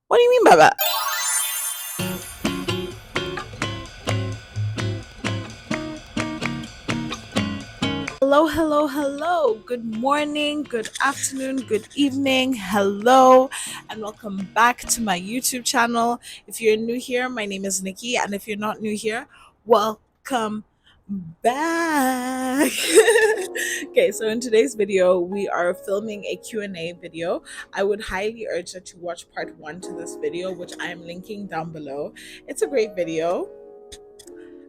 What do you mean by that? Hello, hello, hello. Good morning, good afternoon, good evening. Hello, and welcome back to my YouTube channel. If you're new here, my name is Nikki, and if you're not new here, welcome back. Okay, so in today's video, we are filming a Q&A video. I would highly urge that you watch part 1 to this video, which I am linking down below. It's a great video.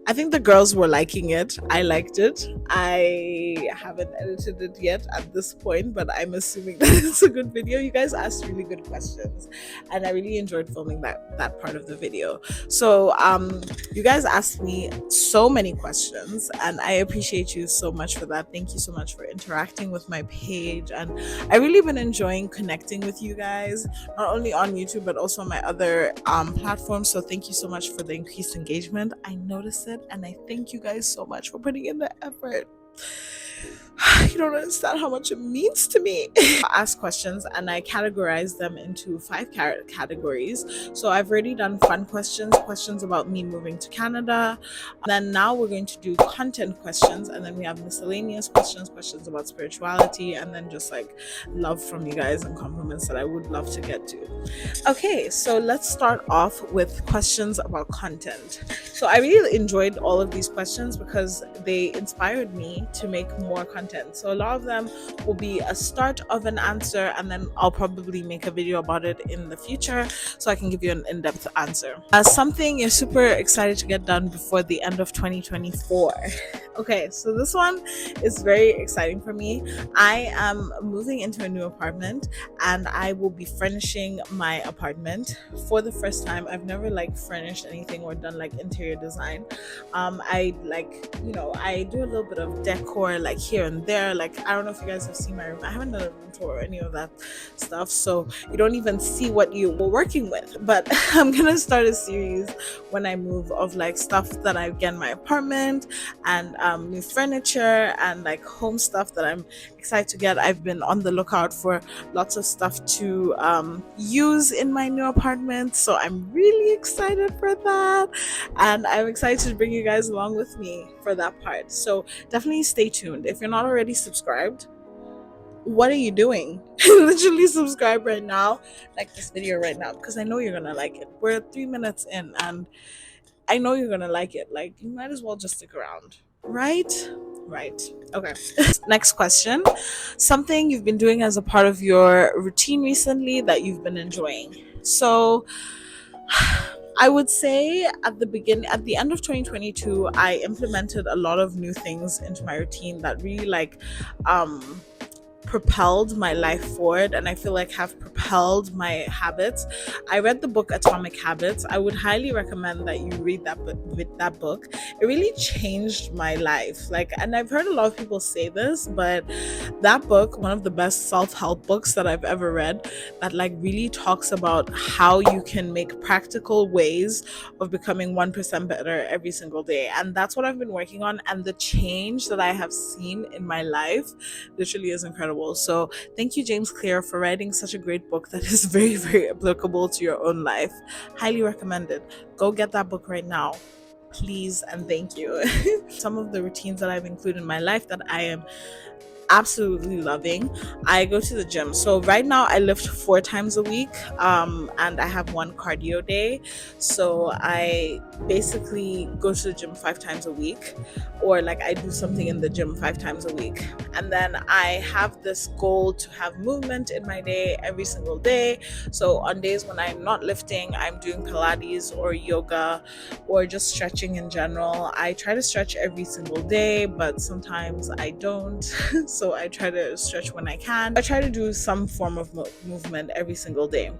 I think the girls were liking it. I liked it. I haven't edited it yet at this point, but I'm assuming that it's a good video. You guys asked really good questions, and I really enjoyed filming that part of the video. So, you guys asked me so many questions, and I appreciate you so much for that. Thank you so much for interacting with my page, and I really been enjoying connecting with you guys, not only on YouTube but also on my other platforms. So thank you so much for the increased engagement. I noticed it, and I thank you guys so much for putting in the effort. You don't understand how much it means to me. I ask questions and I categorize them into 5 categories. So I've already done fun questions, questions about me moving to Canada. Then now we're going to do content questions, and then we have miscellaneous questions, questions about spirituality, and then just like love from you guys and compliments that I would love to get to. Okay, so let's start off with questions about content. So I really enjoyed all of these questions because they inspired me to make more content. So a lot of them will be a start of an answer, and then I'll probably make a video about it in the future so I can give you an in-depth answer. Something you're super excited to get done before the end of 2024. Okay, so this one is very exciting for me. I am moving into a new apartment, and I will be furnishing my apartment for the first time. I've never like furnished anything or done like interior design. I like, I do a little bit of decor like here and there. Like, I don't know if you guys have seen my room. I haven't done a room tour or any of that stuff, so you don't even see what you were working with. But I'm gonna start a series when I move of like stuff that I get in my apartment, and new furniture and like home stuff that I'm excited to get. I've been on the lookout for lots of stuff to use in my new apartment, so I'm really excited for that, and I'm excited to bring you guys along with me for that part. So definitely stay tuned. If you're not already subscribed, what are you doing? Literally subscribe right now, like this video right now, because I know you're gonna like it. We're 3 minutes in, and I know you're gonna like it. Like, you might as well just stick around, right? Right. Okay. Next question. Something you've been doing as a part of your routine recently that you've been enjoying. So I would say at the end of 2022, I implemented a lot of new things into my routine that really like propelled my life forward, and I feel like have propelled my habits. I read the book Atomic Habits. I would highly recommend that you read that book. With that book, it really changed my life. Like, and I've heard a lot of people say this, but that book, one of the best self-help books that I've ever read, that like really talks about how you can make practical ways of becoming 1% better every single day. And that's what I've been working on, and the change that I have seen in my life literally is incredible. So thank you, James Clear, for writing such a great book that is very, very applicable to your own life. Highly recommended. Go get that book right now, please, and thank you. Some of the routines that I've included in my life that I am absolutely loving. I go to the gym. So right now I lift 4 times a week, and I have one cardio day. So I basically go to the gym 5 times a week, or like I do something in the gym 5 times a week. And then I have this goal to have movement in my day every single day. So on days when I'm not lifting, I'm doing Pilates or yoga or just stretching in general. I try to stretch every single day, but sometimes I don't. So I try to stretch when I can. I try to do some form of movement every single day.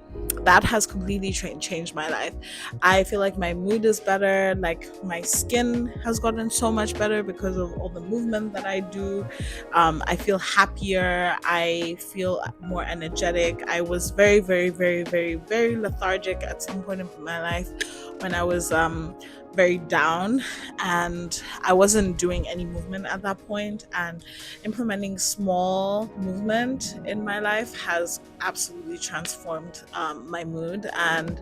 That has completely changed my life. I feel like my mood is better, like my skin has gotten so much better because of all the movement that I do. I feel happier, I feel more energetic. I was very, very, very, very, very lethargic at some point in my life when I was very down, and I wasn't doing any movement at that point, and implementing small movement in my life has absolutely transformed my mood. And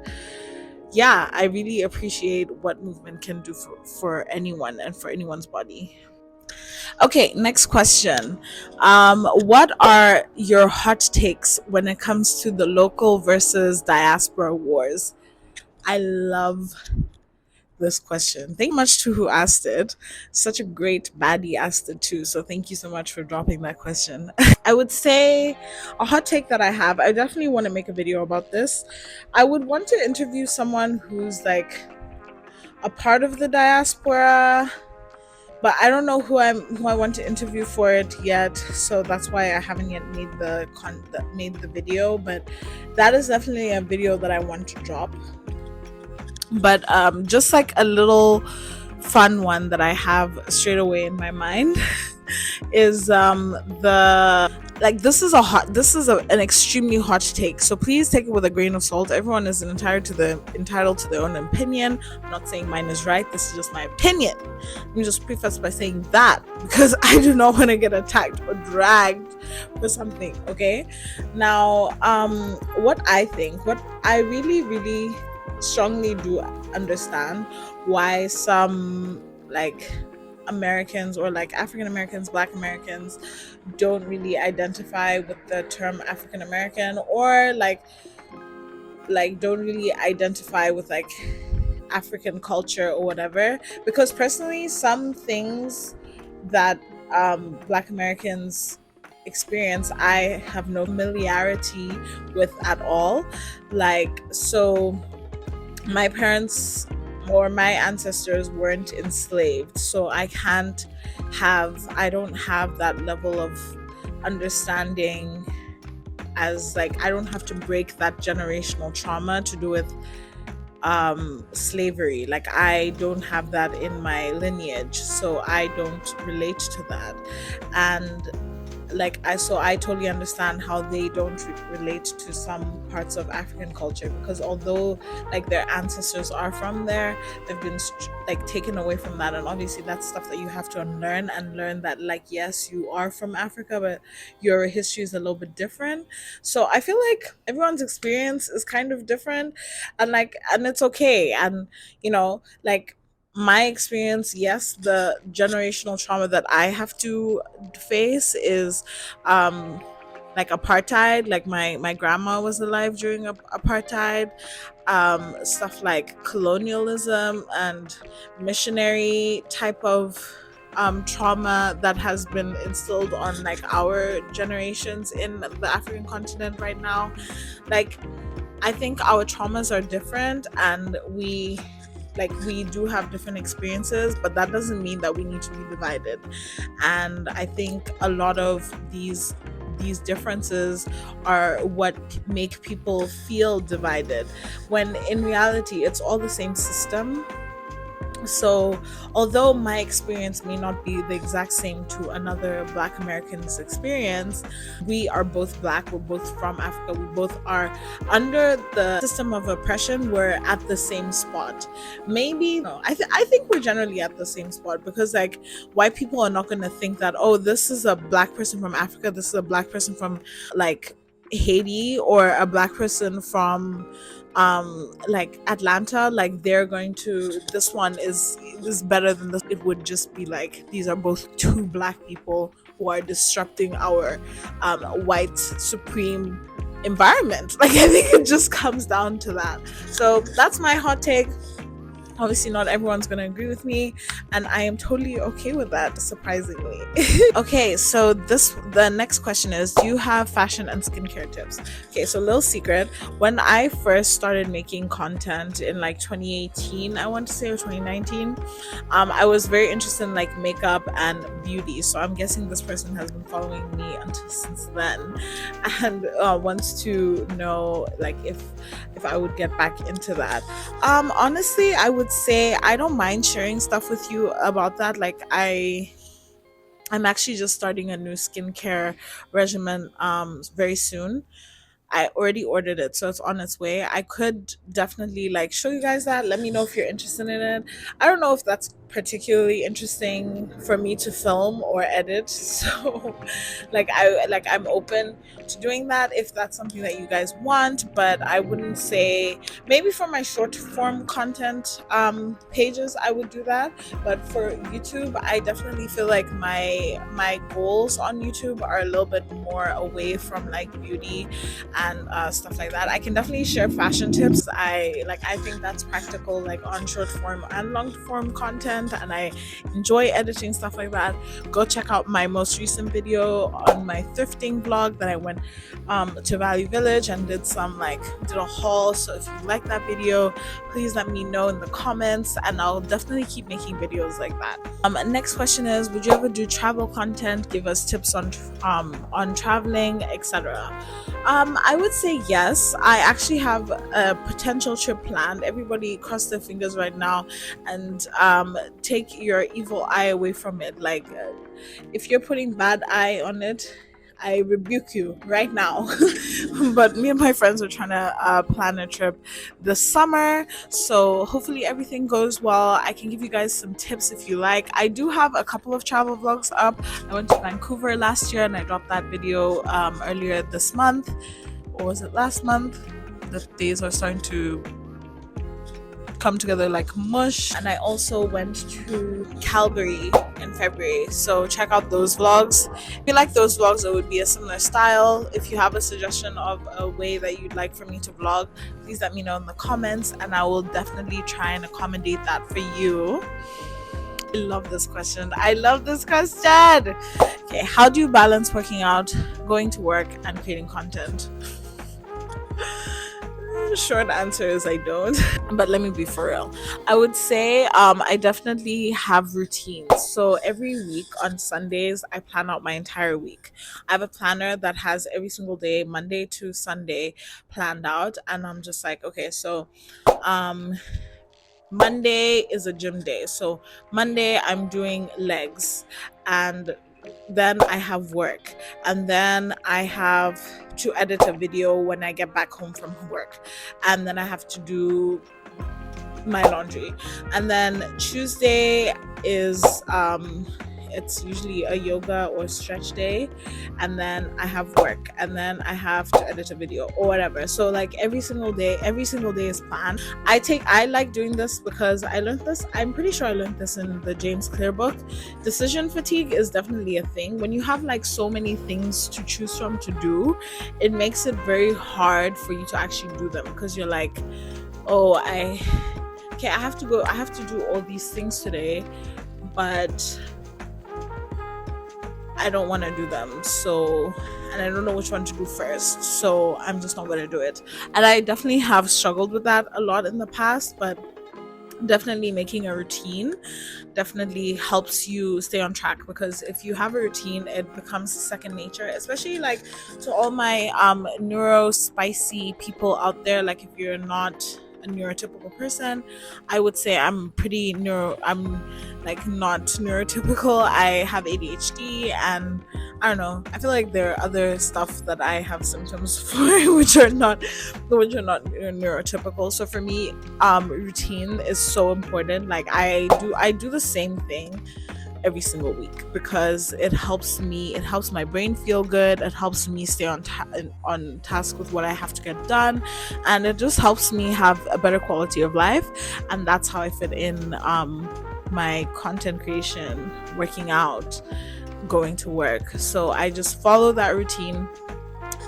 yeah, I really appreciate what movement can do for anyone and for anyone's body. Okay, next question. What are your hot takes when it comes to the local versus diaspora wars? I love this question. Thank you much to who asked it. Such a great baddie asked it too. So thank you so much for dropping that question. I would say a hot take that I have, I definitely want to make a video about this. I would want to interview someone who's like a part of the diaspora, but I don't know who I want to interview for it yet. So that's why I haven't yet made the video, but that is definitely a video that I want to drop. But just like a little fun one that I have straight away in my mind is the like this is an extremely hot take, so please take it with a grain of salt. Everyone is entitled to their own opinion. I'm not saying mine is right, this is just my opinion. Let me just preface by saying that, because I do not want to get attacked or dragged for something. Okay, now what I really strongly do understand why some like Americans, or like African Americans, Black Americans, don't really identify with the term African American, or like don't really identify with like African culture or whatever. Because personally, some things that Black Americans experience, I have no familiarity with at all. Like, so my parents or my ancestors weren't enslaved, so I don't have that level of understanding, as like I don't have to break that generational trauma to do with slavery. Like, I don't have that in my lineage, so I don't relate to that. And like I totally understand how they don't relate to some parts of African culture, because although like their ancestors are from there, they've been like taken away from that, and obviously that's stuff that you have to unlearn and learn, that like yes, you are from Africa, but your history is a little bit different. So I feel like everyone's experience is kind of different, and it's okay. And like my experience, yes, the generational trauma that I have to face is like apartheid. Like my grandma was alive during apartheid. Stuff like colonialism and missionary type of trauma that has been instilled on like our generations in the African continent right now. Like, I think our traumas are different, and we do have different experiences, but that doesn't mean that we need to be divided. And I think a lot of these differences are what make people feel divided, when in reality it's all the same system. So although my experience may not be the exact same to another Black American's experience, we are both Black, we're both from Africa, we both are under the system of oppression, we're at the same spot. Maybe no, I think we're generally at the same spot, because like white people are not going to think that, oh, this is a Black person from Africa, this is a Black person from like Haiti, or a Black person from like Atlanta, like they're going to, this one is better than this. It would just be like, these are both two Black people who are disrupting our white supreme environment. Like, I think it just comes down to that. So that's my hot take. Obviously not everyone's gonna agree with me, and I am totally okay with that, surprisingly. Okay, so the next question is, do you have fashion and skincare tips? Okay, so little secret, when I first started making content in like 2018, I want to say, or 2019, I was very interested in like makeup and beauty, so I'm guessing this person has been following me until since then, and wants to know like if I would get back into that. Honestly, I would say I don't mind sharing stuff with you about that. Like, I'm actually just starting a new skincare regimen very soon. I already ordered it, so it's on its way. I could definitely like show you guys that. Let me know if you're interested in it. I don't know if that's particularly interesting for me to film or edit. So I'm open to doing that if that's something that you guys want, but I wouldn't say, maybe for my short form content pages I would do that, but for YouTube I definitely feel like my goals on YouTube are a little bit more away from like beauty and stuff like that. I can definitely share fashion tips. I think that's practical, like on short form and long form content, and I enjoy editing stuff like that. Go check out my most recent video on my thrifting vlog that I went to Value Village and did a haul. So if you like that video, please let me know in the comments, and I'll definitely keep making videos like that. Next question is, would you ever do travel content? Give us tips on traveling, etc. I would say yes. I actually have a potential trip planned. Everybody cross their fingers right now and take your evil eye away from it. Like, if you're putting bad eye on it, I rebuke you right now. But me and my friends are trying to plan a trip this summer, so hopefully everything goes well. I can give you guys some tips if you like. I do have a couple of travel vlogs up. I went to Vancouver last year and I dropped that video earlier this month, or was it last month? The days are starting to come together like mush. And I also went to Calgary in February, so check out those vlogs. If you like those vlogs, it would be a similar style. If you have a suggestion of a way that you'd like for me to vlog, please let me know in the comments, and I will definitely try and accommodate that for you. I love this question. Okay, how do you balance working out, going to work, and creating content? Short answer is I don't. But let me be for real. I would say I definitely have routines. So every week on Sundays I plan out my entire week. I have a planner that has every single day, Monday to Sunday, planned out, and I'm just like, okay, so Monday is a gym day. So Monday I'm doing legs, and then I have work, and then I have to edit a video when I get back home from work, and then I have to do my laundry, and then Tuesday is it's usually a yoga or stretch day, and then I have work, and then I have to edit a video or whatever. So like every single day is planned. I like doing this because I'm pretty sure I learned this in the James Clear book. Decision fatigue is definitely a thing. When you have like so many things to choose from to do, it makes it very hard for you to actually do them, because you're like, oh, I have to do all these things today, but I don't want to do them, and I don't know which one to do first, so I'm just not going to do it. And I definitely have struggled with that a lot in the past, but definitely making a routine definitely helps you stay on track, because if you have a routine, it becomes second nature. Especially like to all my neuro spicy people out there, like if you're not a neurotypical person, I would say I'm like not neurotypical. I have ADHD, and I don't know, I feel like there are other stuff that I have symptoms for which are not neurotypical. So for me, routine is so important. Like I do the same thing every single week, because it helps my brain feel good, it helps me stay on task with what I have to get done, and it just helps me have a better quality of life. And that's how I fit in my content creation, working out, going to work. So I just follow that routine.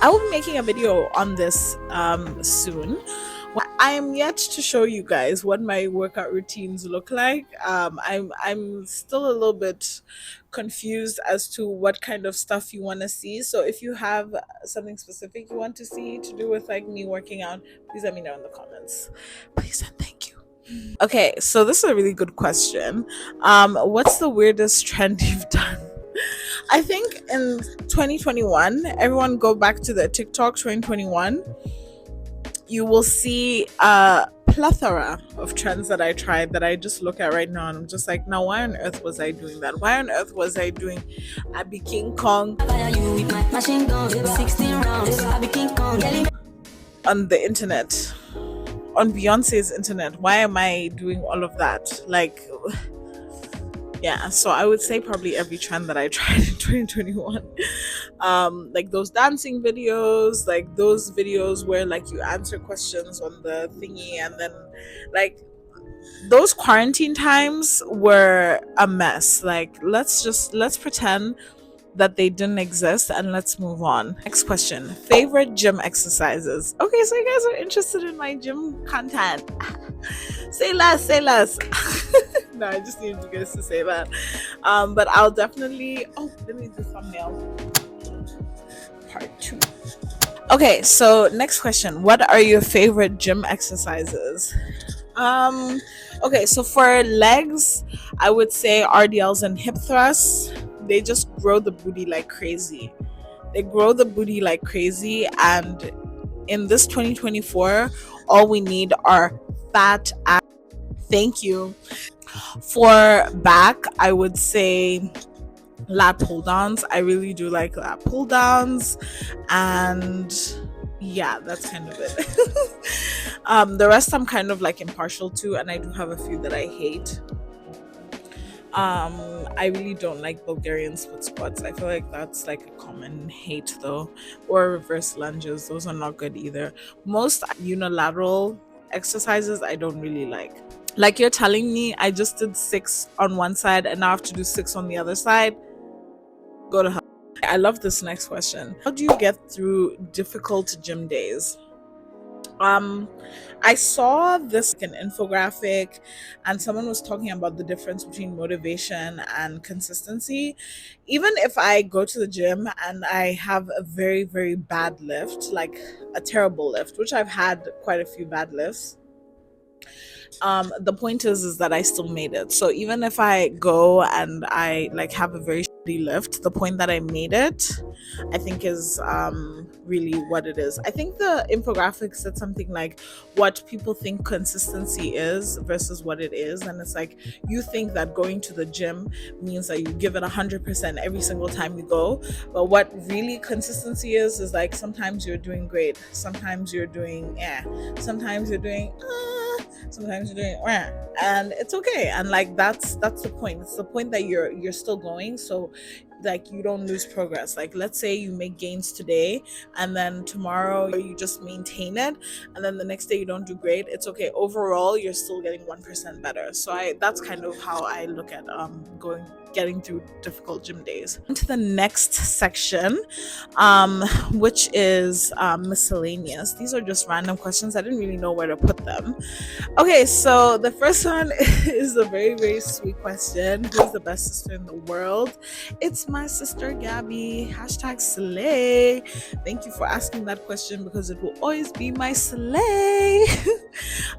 I will be making a video on this soon. I am yet to show you guys what my workout routines look like. I'm still a little bit confused as to what kind of stuff you want to see. So if you have something specific you want to see to do with like me working out, please let me know in the comments. Please and thank you. Okay, so this is a really good question. What's the weirdest trend you've done? I think in 2021, everyone go back to the TikTok 2021. You will see plethora of trends that I tried that I just look at right now and I'm just like, now why on earth was I doing that? Why on earth was I doing Abby King Kong on the internet, on Beyonce's internet? Why am I doing all of that? Like, yeah, so I would say probably every trend that I tried in 2021. Like those dancing videos, like those videos where like you answer questions on the thingy, and then like those quarantine times were a mess. Like let's pretend that they didn't exist and let's move on. Next question. Favorite gym exercises. Okay, so you guys are interested in my gym content. Say less, say less. No, I just needed you guys to say that. But I'll definitely, oh, let me do thumbnail part 2. Okay, so next question. What are your favorite gym exercises? Okay, so for legs, I would say RDLs and hip thrusts. They just grow the booty like crazy. They grow the booty like crazy, and in this 2024, all we need are fat ass. Thank you. For back, I would say lat pull downs. I really do like lat pull downs, and yeah, that's kind of it. The rest I'm kind of like impartial to, and I do have a few that I hate. I really don't like Bulgarian split squats. I feel like that's like a common hate though, or reverse lunges. Those are not good either. Most unilateral exercises I don't really like. Like, you're telling me I just did 6 on one side and now I have to do 6 on the other side? Go to hell. I love this next question. How do you get through difficult gym days? I saw this an infographic and someone was talking about the difference between motivation and consistency. Even if I go to the gym and I have a very, very bad lift, like a terrible lift, which I've had quite a few bad lifts, the point is that I still made it. So even if I go and I like have a very shitty lift, the point that I made it, I think is really what it is. I think the infographic said something like what people think consistency is versus what it is, and it's like you think that going to the gym means that you give it 100% every single time you go, but what really consistency is like sometimes you're doing great, sometimes you're doing sometimes you're doing sometimes you're doing and it's okay, and like that's the point. It's the point that you're still going, so like you don't lose progress. Like, let's say you make gains today and then tomorrow you just maintain it, and then the next day you don't do great. It's okay, overall you're still getting 1% better. So that's kind of how I look at getting through difficult gym days. Into the next section, which is miscellaneous. These are just random questions. I didn't really know where to put them. Okay, so the first one is a very, very sweet question. Who's the best sister in the world? It's my sister Gabby. #slay. Thank you for asking that question because it will always be my slay.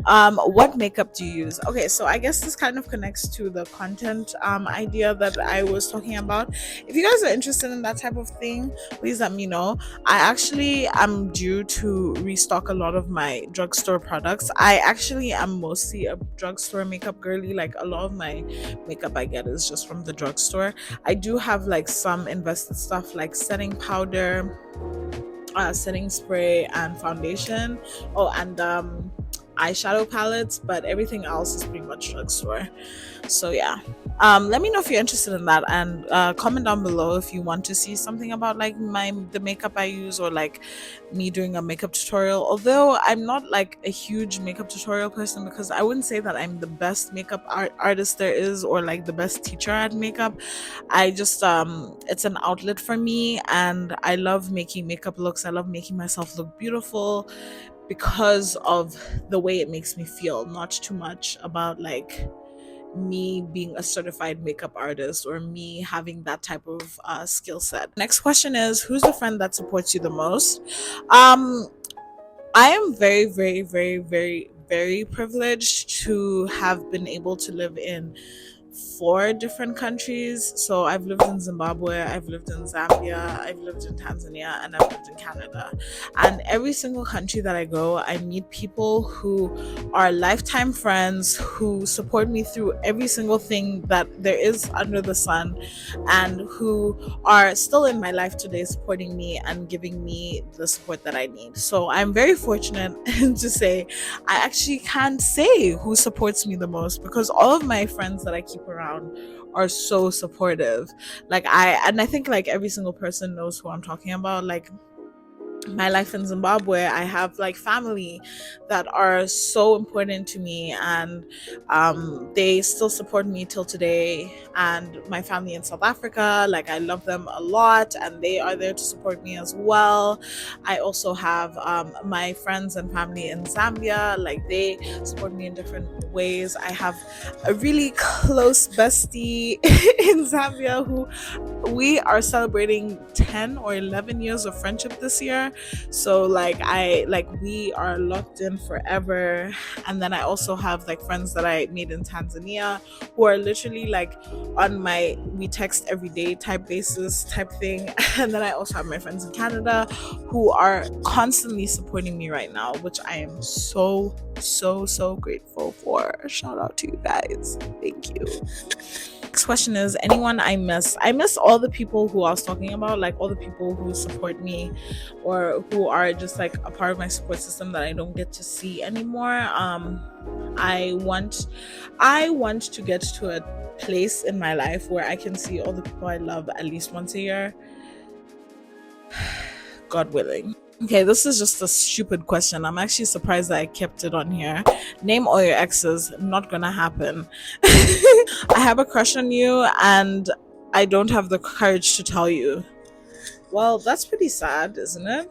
What makeup do you use? Okay, so I guess this kind of connects to the content idea that I was talking about. If you guys are interested in that type of thing, please let me know. I actually am due to restock a lot of my drugstore products. I actually am mostly a drugstore makeup girly. Like, a lot of my makeup I get is just from the drugstore. I do have like some invested stuff like setting powder, setting spray, and foundation. Oh, and eyeshadow palettes, but everything else is pretty much drugstore. So yeah, let me know if you're interested in that, and comment down below if you want to see something about like the makeup I use, or like me doing a makeup tutorial. Although I'm not like a huge makeup tutorial person, because I wouldn't say that I'm the best makeup artist there is, or like the best teacher at makeup. I just it's an outlet for me, and I love making makeup looks. I love making myself look beautiful because of the way it makes me feel, not too much about like me being a certified makeup artist or me having that type of skill set. Next question is, who's the friend that supports you the most? I am very, very, very, very, very privileged to have been able to live in 4 different countries. So I've lived in Zimbabwe, I've lived in Zambia, I've lived in Tanzania, and I've lived in Canada. And every single country that I go, I meet people who are lifetime friends, who support me through every single thing that there is under the sun, and who are still in my life today supporting me and giving me the support that I need. So I'm very fortunate to say I actually can't say who supports me the most, because all of my friends that I keep around are so supportive. I think like every single person knows who I'm talking about. Like my life in Zimbabwe, I have like family that are so important to me, and they still support me till today. And my family in South Africa, like I love them a lot, and they are there to support me as well. I also have my friends and family in Zambia, like they support me in different ways. I have a really close bestie in Zambia who we are celebrating 10 or 11 years of friendship this year. So we are locked in forever. And then I also have like friends that I made in Tanzania who are literally like on my we text every day type basis type thing. And then I also have my friends in Canada who are constantly supporting me right now, which I am so grateful for. Shout out to you guys. Thank you. Next question is anyone I miss. I miss all the people who I was talking about, like all the people who support me or who are just like a part of my support system that I don't get to see anymore. I want to get to a place in my life where I can see all the people I love at least once a year. God willing. Okay, this is just a stupid question. I'm actually surprised that I kept it on here. Name all your exes. Not gonna happen. I have a crush on you and I don't have the courage to tell you. Well, that's pretty sad, isn't it?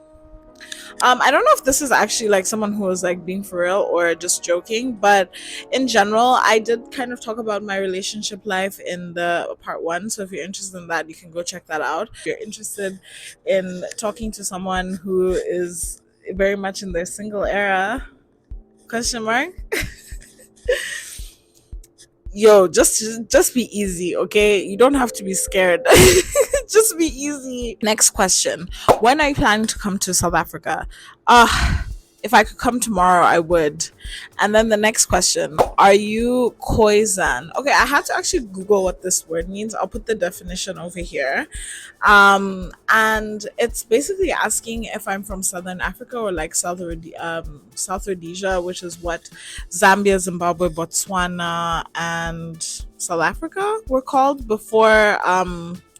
I don't know if this is actually like someone who was like being for real or just joking, but in general, I did kind of talk about my relationship life in the part 1. So if you're interested in that, you can go check that out. If you're interested in talking to someone who is very much in their single era, question mark. Yo, just be easy, okay? You don't have to be scared. Just be easy. Next question. When are you planning to come to South Africa? If I could come tomorrow, I would. And then the next question. Are you Khoisan? Okay, I had to actually Google what this word means. I'll put the definition over here. And it's basically asking if I'm from Southern Africa or like South Rhodesia, which is what Zambia, Zimbabwe, Botswana, and South Africa were called before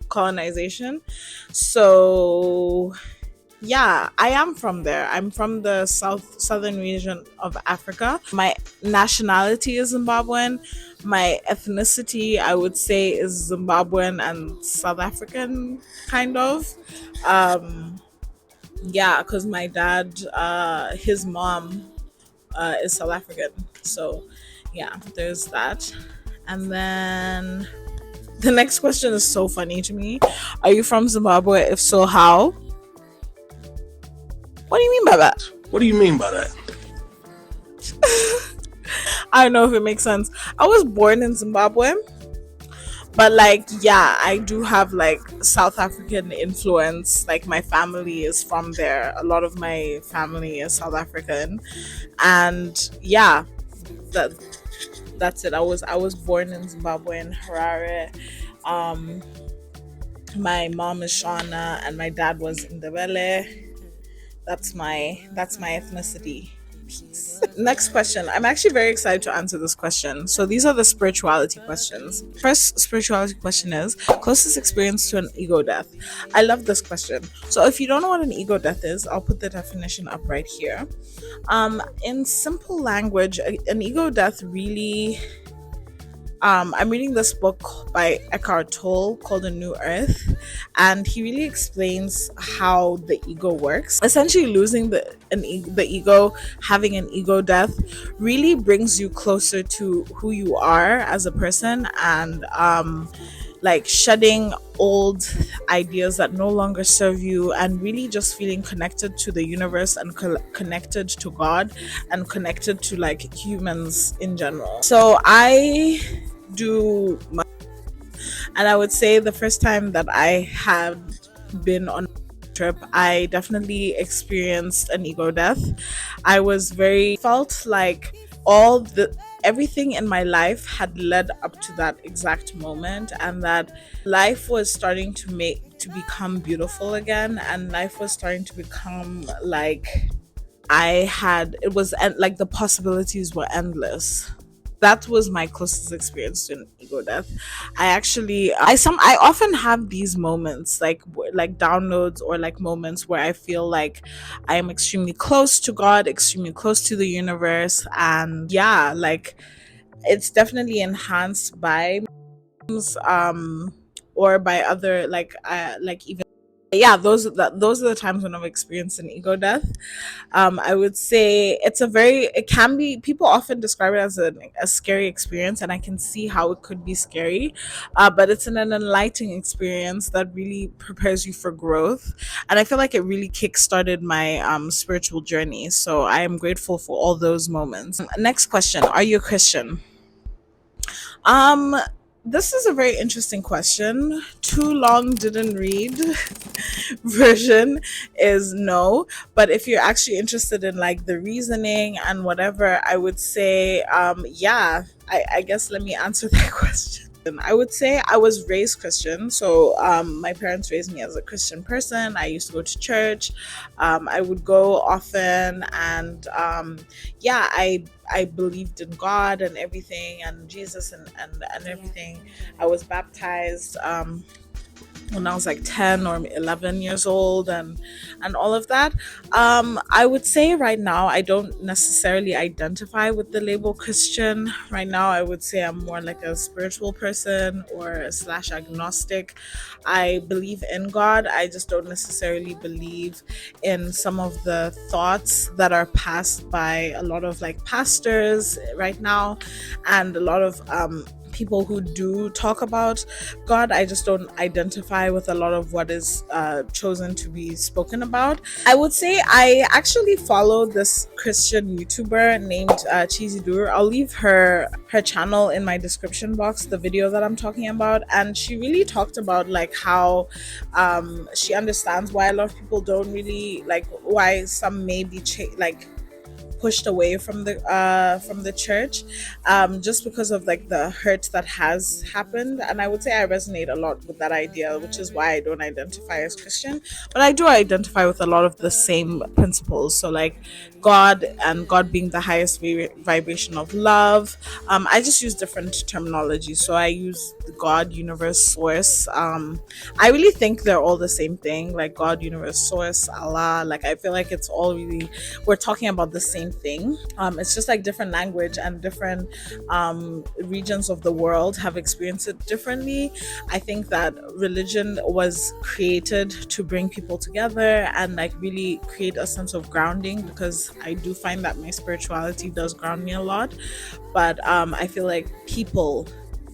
colonization. So yeah, I am from there. I'm from the southern region of Africa. My nationality is Zimbabwean. My ethnicity, I would say, is Zimbabwean and South African, kind of. Yeah, because my dad, his mom is South African. So yeah, there's that. And then the next question is so funny to me. Are you from Zimbabwe? If so, how? What do you mean by that? What do you mean by that? I don't know if it makes sense. I was born in Zimbabwe, but like, yeah, I do have like South African influence. Like my family is from there. A lot of my family is South African, and yeah, that's it. I was born in Zimbabwe in Harare. My mom is Shona and my dad was Ndebele. That's my ethnicity. Peace. Next question. I'm actually very excited to answer this question. So these are the spirituality questions. First spirituality question is closest experience to an ego death. I love this question. So if you don't know what an ego death is, I'll put the definition up right here. In simple language, an ego death really I'm reading this book by Eckhart Tolle called A New Earth, and he really explains how the ego works. Essentially, losing the ego, having an ego death, really brings you closer to who you are as a person, and like shedding old ideas that no longer serve you, and really just feeling connected to the universe and connected to God and connected to like humans in general. So I do much. And I would say the first time that I had been on a trip, I definitely experienced an ego death. I was very felt like all the everything in my life had led up to that exact moment, and that life was starting to become beautiful again, and life was starting to become like it was like the possibilities were endless. That was my closest experience to an ego death. I often have these moments like downloads or like moments where I feel like I am extremely close to God, extremely close to the universe, and yeah, like it's definitely enhanced by um or by other like even yeah, those are the times when I've experienced an ego death. I would say it can be, people often describe it as a scary experience, and I can see how it could be scary, but it's an enlightening experience that really prepares you for growth. And I feel like it really kick-started my spiritual journey. So I am grateful for all those moments. Next question. Are you a Christian? Um, this is a very interesting question. Too long didn't read version is no. But if you're actually interested in like the reasoning and whatever, I would say, yeah, I guess let me answer that question. I would say I was raised Christian. So my parents raised me as a Christian person. I used to go to church. I would go often, and yeah, I believed in God and everything, and Jesus and everything. I was baptized when I was like 10 or 11 years old, and all of that. I would say right now I don't necessarily identify with the label Christian. Right now I would say I'm more like a spiritual person or a slash agnostic. I believe in God. I just don't necessarily believe in some of the thoughts that are passed by a lot of like pastors right now, and a lot of people who do talk about God. I just don't identify with a lot of what is chosen to be spoken about. I would say I actually follow this Christian YouTuber named Cheesy Dur. I'll leave her channel in my description box, the video that I'm talking about, and she really talked about like how she understands why a lot of people don't really like, why some may be like pushed away from the church, just because of like the hurt that has happened. And I would say I resonate a lot with that idea, which is why I don't identify as Christian, but I do identify with a lot of the same principles. So like God, and God being the highest vibration of love. I just use different terminology. So I use God, universe, source. I really think they're all the same thing, like God, universe, source, Allah. Like I feel like it's all really, we're talking about the same thing. It's just like different language, and different regions of the world have experienced it differently. I think that religion was created to bring people together and like really create a sense of grounding, because I do find that my spirituality does ground me a lot. But I feel like people,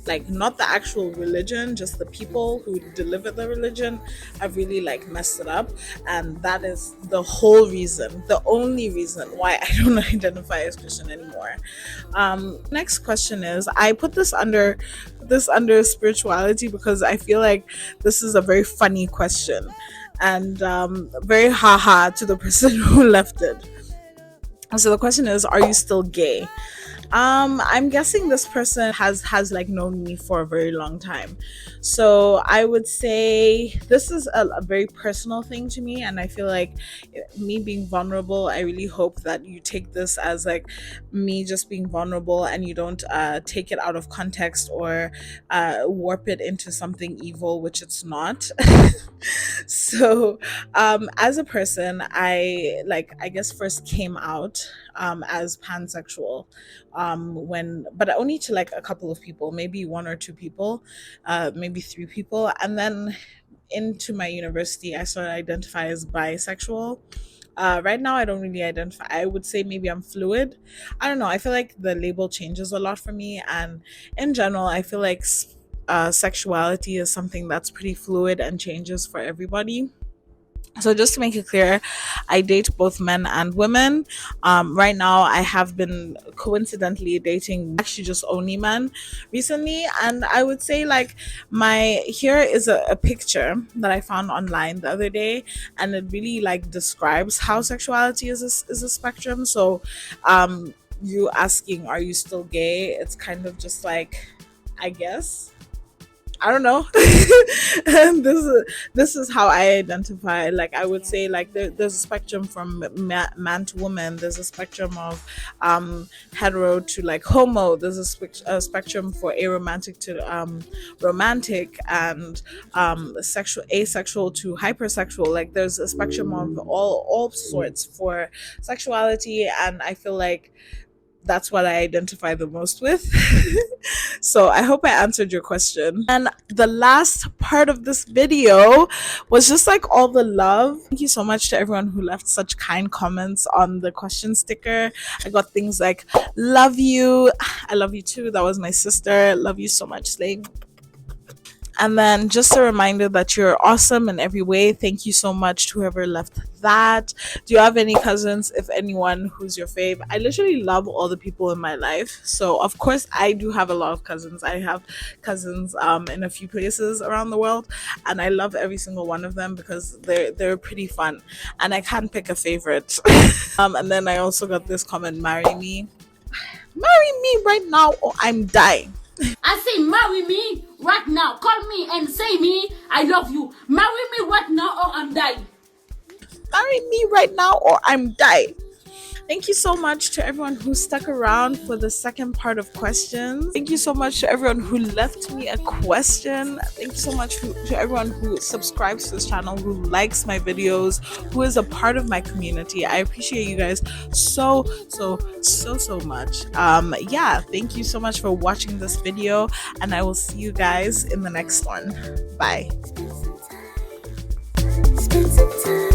like not the actual religion, just the people who deliver the religion, have really like messed it up. And that is the whole reason, the only reason why I don't identify as Christian anymore. Next question is, I put this under spirituality because I feel like this is a very funny question, and very haha to the person who left it. So the question is, are you still gay? I'm guessing this person has like known me for a very long time. So I would say this is a very personal thing to me, and I feel like me being vulnerable, I really hope that you take this as like me just being vulnerable, and you don't take it out of context or warp it into something evil, which it's not. So as a person, I guess first came out as pansexual, when, but only to like a couple of people, maybe one or two people, maybe three people. And then into my university I started to identify as bisexual. Right now I don't really identify, I would say maybe I'm fluid. I don't know, I feel like the label changes a lot for me, and in general I feel like sexuality is something that's pretty fluid and changes for everybody. So just to make it clear, I date both men and women. Right now I have been coincidentally dating actually just only men recently, and I would say like my here is a picture that I found online the other day, and it really like describes how sexuality is a spectrum. So you asking, are you still gay? It's kind of just like, I guess, I don't know. And this is how I identify. Like I would say, like there's a spectrum from man to woman. There's a spectrum of hetero to like homo. There's a spectrum for aromantic to romantic, and sexual asexual to hypersexual. Like there's a spectrum of all sorts for sexuality, and I feel like that's what I identify the most with. So I hope I answered your question. And the last part of this video was just like all the love. Thank you so much to everyone who left such kind comments on the question sticker. I got things like, love you. I love you too. That was my sister. Love you so much, Slay. And then just a reminder that you're awesome in every way. Thank you so much to whoever left that. Do you have any cousins, if anyone, who's your fave? I literally love all the people in my life. So of course I do have a lot of cousins. I have cousins in a few places around the world, and I love every single one of them because they're pretty fun. And I can't pick a favorite. And then I also got this comment, marry me. Marry me right now or I'm dying. I say marry me right now. Call me and say me I love you. Marry me right now or I'm dying. Marry me right now or I'm dying. Thank you so much to everyone who stuck around for the second part of questions. Thank you so much to everyone who left me a question. Thank you so much to everyone who subscribes to this channel, who likes my videos, who is a part of my community. I appreciate you guys so much. Yeah, thank you so much for watching this video, and I will see you guys in the next one. Bye. Spend some time.